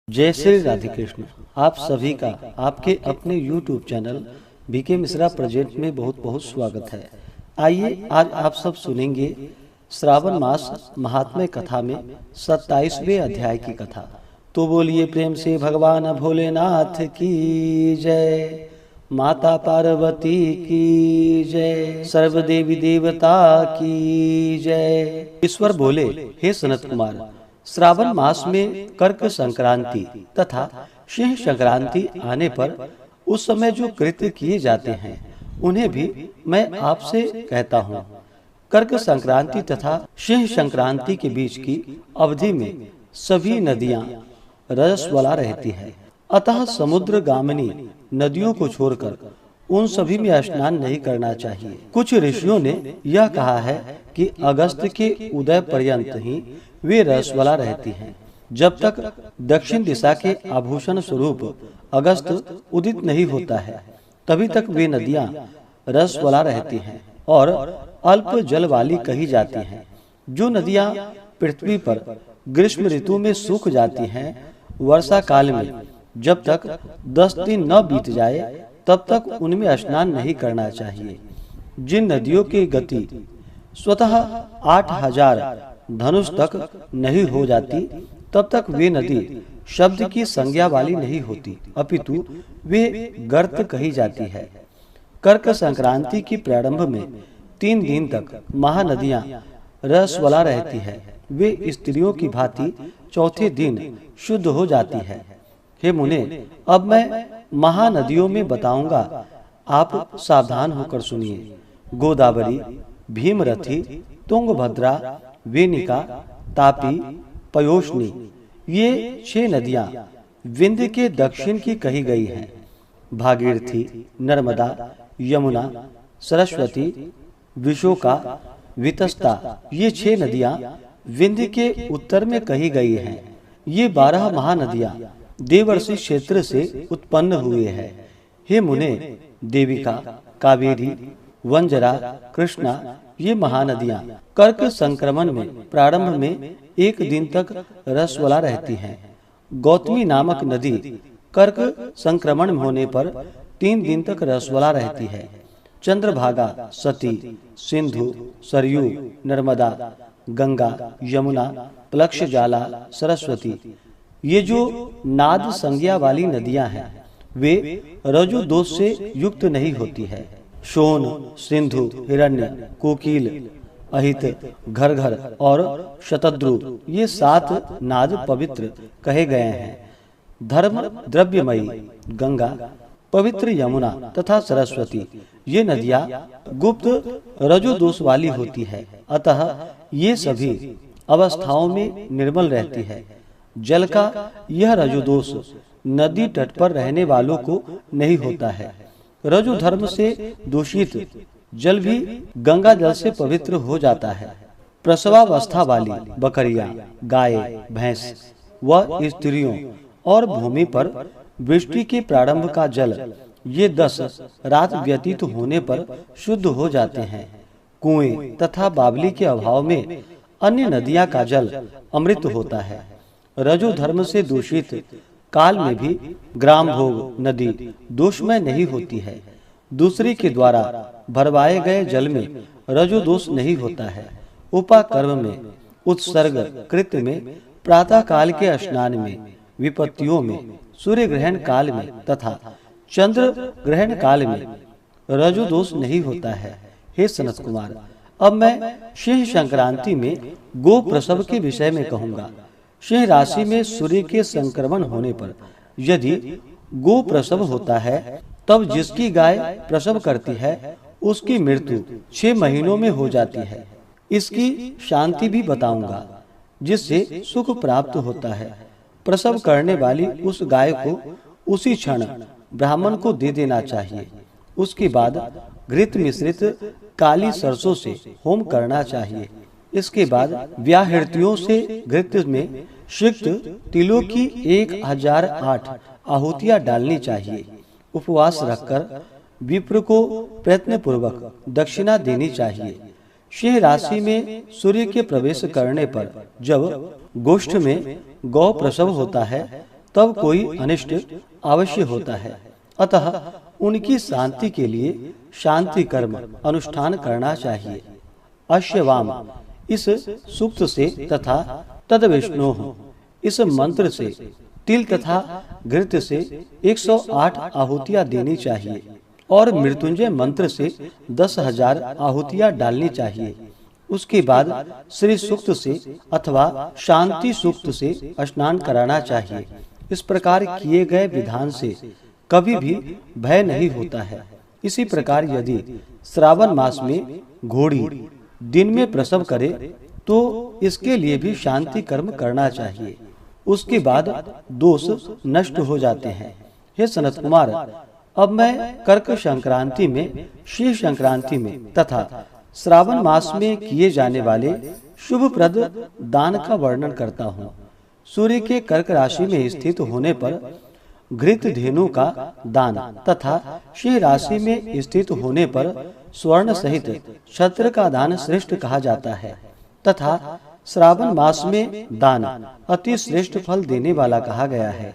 जय श्री राधे कृष्ण। आप सभी का आपके अपने YouTube channel B K Mishra present में बहुत बहुत स्वागत है। आइए आज आप सब सुनेंगे श्रावण मास महात्म्य कथा में 27वें अध्याय की कथा। तो बोलिए प्रेम से भगवान भोलेनाथ की जय, माता पार्वती की जय, सर्व देवी देवता की जय। ईश्वर बोले, हे सनत कुमार, श्रावण मास में कर्क संक्रांति तथा सिंह संक्रांति आने पर उस समय जो कृत्य किए जाते हैं उन्हें भी मैं आपसे कहता हूँ। कर्क संक्रांति तथा सिंह संक्रांति के बीच की अवधि में सभी नदियाँ रजस्वला रहती है, अतः समुद्र गामिनी नदियों को छोड़कर उन सभी में स्नान नहीं करना चाहिए। कुछ ऋषियों ने यह कहा है कि अगस्त के उदय पर्यंत ही वे रसवाला रहती हैं। जब तक दक्षिण दिशा के आभूषण स्वरूप अगस्त उदित नहीं होता है तभी तक वे नदियां रसवाला रहती हैं और अल्प जल वाली कही जाती हैं। जो नदियां पृथ्वी पर ग्रीष्म ऋतु में सूख जाती हैं, वर्षा काल में जब तक 10 दिन न बीत जाए तब तक उनमें स्नान नहीं करना चाहिए। जिन नदियों की गति स्वतः 8000 धनुष तक नहीं हो जाती तब तक वे नदी शब्द की संज्ञा वाली नहीं होती, अपितु वे गर्त कही जाती है। कर्क संक्रांति की प्रारंभ में 3 दिन तक महानदियां रसवाला रहती है। वे स्त्रियों की भांति चौथे दिन शुद्ध हो जाती है। हे मुने, अब मैं महानदियों में बताऊंगा, आप सावधान होकर सुनिए। गोदावरी, भीमरथी, तुंगभद्रा, वेनिका, तापी, पयोष्णी, ये 6 नदियां विंध्य के दक्षिण की कही गई हैं। भागीरथी, नर्मदा, यमुना, सरस्वती, विशोका, वितस्ता, ये 6 नदियां विंध्य के उत्तर में कही गई हैं। ये 12 महानदियां देवर्षि क्षेत्र से उत्पन्न हुए हैं। हे मुने, देविका, कावेरी, वंजरा, कृष्णा, ये महानदियां कर्क संक्रमण में प्रारंभ में 1 दिन तक रसवाला रहती हैं। गौतमी नामक नदी कर्क संक्रमण होने पर 3 दिन तक रसवाला रहती है। चंद्रभागा, सती, सिंधु, सरयू, नर्मदा, गंगा, यमुना, प्लक्षजाला, सरस्वती, ये जो नाद संज्ञा वाली नदियां हैं वे रजो दोष से युक्त नहीं होती है। सोन, सिंधु, हिरण्य, कोकिल, अहित, घरघर और शतद्रु, ये 7 नाद पवित्र कहे गए हैं। धर्म द्रव्यमयी गंगा, पवित्र यमुना तथा सरस्वती, ये नदियां गुप्त रजो दोष वाली होती है, अतः ये सभी अवस्थाओं में निर्मल रहती है। जल का यह रजोदोष नदी तट पर रहने वालों को नहीं होता है। रजो धर्म से दूषित जल भी गंगा जल से पवित्र हो जाता है। प्रसवावस्था वाली बकरियां, गाय, भैंस व स्त्रियों और भूमि पर वृष्टि के प्रारंभ का जल, ये 10 रात व्यतीत होने पर शुद्ध हो जाते हैं। कुएं तथा बावली के अभाव में अन्य नदियां का जल अमृत होता है। रजो धर्म से दूषित काल में भी ग्राम भोग नदी दोषमय नहीं होती है। दूसरी के द्वारा भरवाए गए जल में रजो दोष नहीं होता है। उपाकर्म में, उत्सर्ग कृत्य में, प्रातः काल के स्नान में, विपत्तियों में, सूर्य ग्रहण काल में तथा चंद्र ग्रहण काल में रजो दोष नहीं होता है। हे सनत कुमार, अब मैं सिंह संक्रांति में गो प्रसव के विषय में कहूँगा। सिंह राशि में सूर्य के संक्रमण होने पर यदि गो प्रसव होता है तब जिसकी गाय प्रसव करती है उसकी मृत्यु 6 महीनों में हो जाती है। इसकी शांति भी बताऊंगा जिससे सुख प्राप्त होता है। प्रसव करने वाली उस गाय को उसी क्षण ब्राह्मण को दे देना चाहिए। उसके बाद घृत मिश्रित काली सरसों से होम करना चाहिए। इसके बाद व्याहृतियों से घृत में सिक्त तिलों की 1008 आहुतियां डालनी चाहिए। उपवास रखकर विप्र को प्रयत्न पूर्वक दक्षिणा देनी चाहिए। सिंह राशि में सूर्य के प्रवेश करने पर जब गोष्ठ में गौ प्रसव होता है तब कोई अनिष्ट अवश्य होता है। अतः उनकी शांति के लिए शांति कर्म अनुष्ठान करना चाहिए। अश्यवाम इस सूक्त से तथा तद विष्णु इस मंत्र से तिल तथा घृत से 108 आहुतियां देनी चाहिए और मृत्युंजय मंत्र से 10,000 आहुतियां डालनी चाहिए। उसके बाद श्री सूक्त से अथवा शांति सूक्त से स्नान कराना चाहिए। इस प्रकार किए गए विधान से कभी भी भय नहीं होता है। इसी प्रकार यदि श्रावण मास में घोड़ी दिन में प्रसव करे तो इसके लिए भी शांति कर्म करना चाहिए। उसके बाद दोष नष्ट हो जाते हैं। हे सनत कुमार, अब मैं कर्क संक्रांति में, शिव संक्रांति में तथा श्रावण मास में किए जाने वाले शुभप्रद दान का वर्णन करता हूँ। सूर्य के कर्क राशि में स्थित होने पर घृत धेनु का दान तथा सिंह राशि में स्थित होने पर स्वर्ण सहित छत्र का दान श्रेष्ठ कहा जाता है तथा श्रावण मास में दान अति श्रेष्ठ फल देने वाला कहा गया है।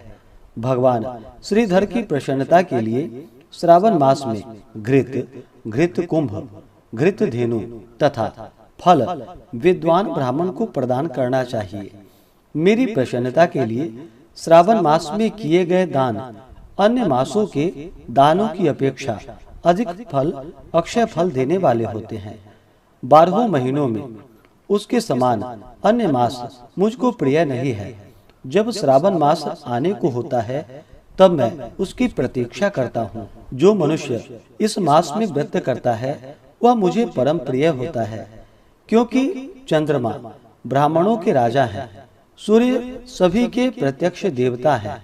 भगवान श्रीधर की प्रसन्नता के लिए श्रावण मास में घृत कुंभ, घृत धेनु तथा फल विद्वान ब्राह्मण को प्रदान करना चाहिए। मेरी प्रसन्नता के लिए श्रावण मास में किए गए दान अन्य मासों के दानों की अपेक्षा अधिक फल, अक्षय फल देने वाले होते हैं। 12 महीनों में उसके समान अन्य मास मुझको प्रिय नहीं है। जब श्रावण मास आने को होता है तब मैं उसकी प्रतीक्षा करता हूँ। जो मनुष्य इस मास में व्रत करता है वह मुझे परम प्रिय होता है, क्योंकि चंद्रमा ब्राह्मणों के राजा हैं, सूर्य सभी के प्रत्यक्ष देवता हैं।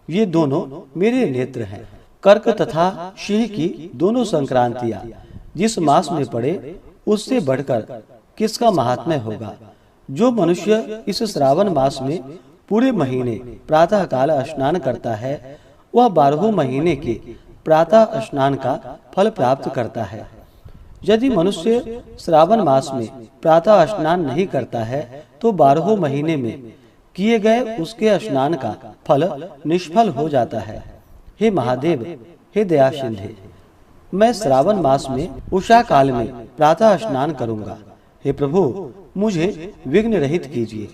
ये दोनों मेरे नेत्र हैं। कर्क तथा सिंह की दोनों संक्रांतियां जिस मास में पड़े उससे बढ़कर किसका महात्म्य होगा। जो मनुष्य इस श्रावण मास में पूरे महीने प्रातः काल स्नान करता है वह 12 महीने के प्रातः स्नान का फल प्राप्त करता है। यदि मनुष्य श्रावण मास में प्रातः स्नान नहीं करता है तो 12 महीने में किए गए उसके स्नान का फल निष्फल हो जाता है। हे महादेव, हे दया सिंधे, मैं श्रावण मास में उषा काल में प्रातः स्नान करूंगा। हे प्रभु, मुझे विघ्न रहित कीजिए।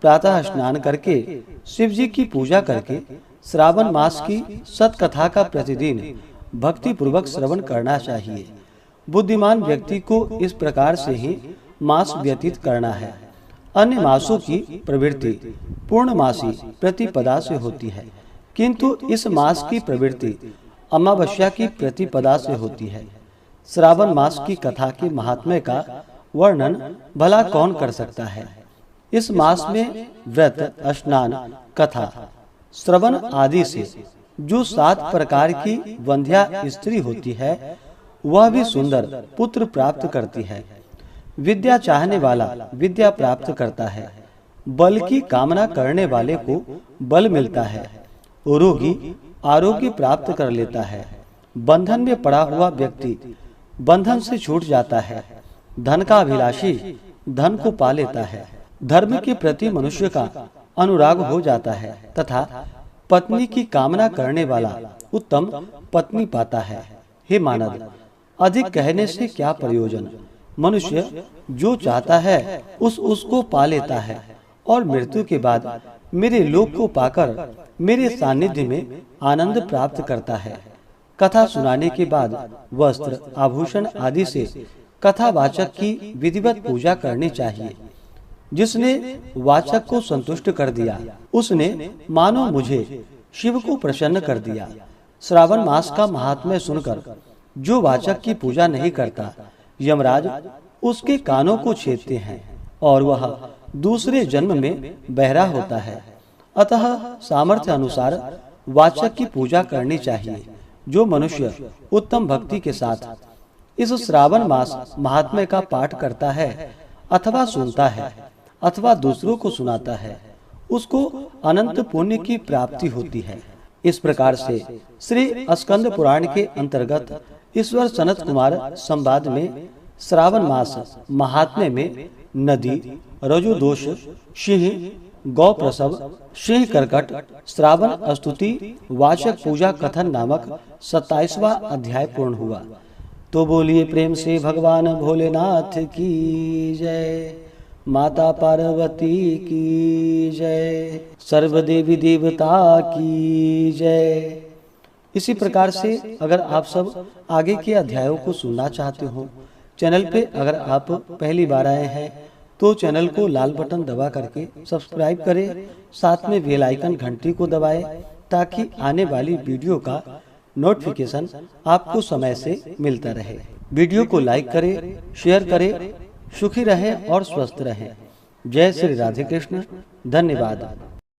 प्रातः स्नान करके शिव जी की पूजा करके श्रावण मास की सतकथा का प्रतिदिन भक्ति पूर्वक श्रवण करना चाहिए। बुद्धिमान व्यक्ति को इस प्रकार से ही मास व्यतीत करना है। अन्य मासों की प्रवृत्ति पूर्णमासी प्रतिपदा से होती है, किंतु इस मास की प्रवृत्ति अमावस्या की प्रतिपदा से होती है। श्रावण मास की कथा के महात्म्य का वर्णन भला कौन कर सकता है। इस मास में व्रत, स्नान, कथा, श्रवण आदि से जो 7 प्रकार की वंध्या स्त्री होती है वह भी सुंदर पुत्र प्राप्त करती है। विद्या चाहने वाला विद्या प्राप्त करता है। बल की कामना करने वाले को बल मिलता है। रोगी आरोग्य प्राप्त कर लेता है। बंधन में पड़ा हुआ व्यक्ति बंधन से छूट जाता है। धन का अभिलाषी धन को पा लेता है। धर्म के प्रति मनुष्य का अनुराग हो जाता है तथा पत्नी की कामना करने वाला उत्तम पत्नी पाता है। हे मानव, अधिक कहने से क्या प्रयोजन। मनुष्य जो चाहता है उसको पा लेता है और मृत्यु के बाद मेरे लोक को पाकर मेरे सानिध्य में आनंद प्राप्त करता है। कथा सुनाने के बाद वस्त्र, आभूषण आदि से कथावाचक की विधिवत पूजा करनी चाहिए। जिसने वाचक को संतुष्ट कर दिया उसने मानो मुझे शिव को प्रसन्न कर दिया। श्रावण मास का महात्म्य सुनकर जो वाचक की पूजा नहीं करता, यमराज उसके कानों को छेदते हैं और वह दूसरे जन्म में बहरा होता है। अतः सामर्थ्य अनुसार वाचक की पूजा करनी चाहिए। जो मनुष्य उत्तम भक्ति के साथ इस श्रावण मास महात्म्य का पाठ करता है अथवा सुनता है अथवा दूसरों को सुनाता है, उसको अनंत पुण्य की प्राप्ति होती है। इस प्रकार से श्री स्कंद पुराण के अंतर्गत ईश्वर सनत कुमार संवाद में श्रावण मास महात्म्य में नदी, रजोदोष, सिंह, गौ प्रसव, सिंह कर्कट, श्रावण स्तुति वाचक पूजा कथन नामक 27वां अध्याय पूर्ण हुआ। तो बोलिए प्रेम से भगवान भोलेनाथ की जय, माता पार्वती की जय, सर्वदेवी देवता की जय। इसी प्रकार से अगर आप सब आगे के अध्यायों को सुनना चाहते हो, चैनल पे अगर आप पहली बार आए हैं तो चैनल को लाल बटन दबा करके सब्सक्राइब करें, साथ में बेल आइकन घंटी को दबाएं ताकि आने वाली वीडियो का नोटिफिकेशन आपको समय से मिलता रहे। वीडियो को लाइक करें, शेयर करें। सुखी रहें और स्वस्थ रहें। जय श्री राधे कृष्ण। धन्यवाद।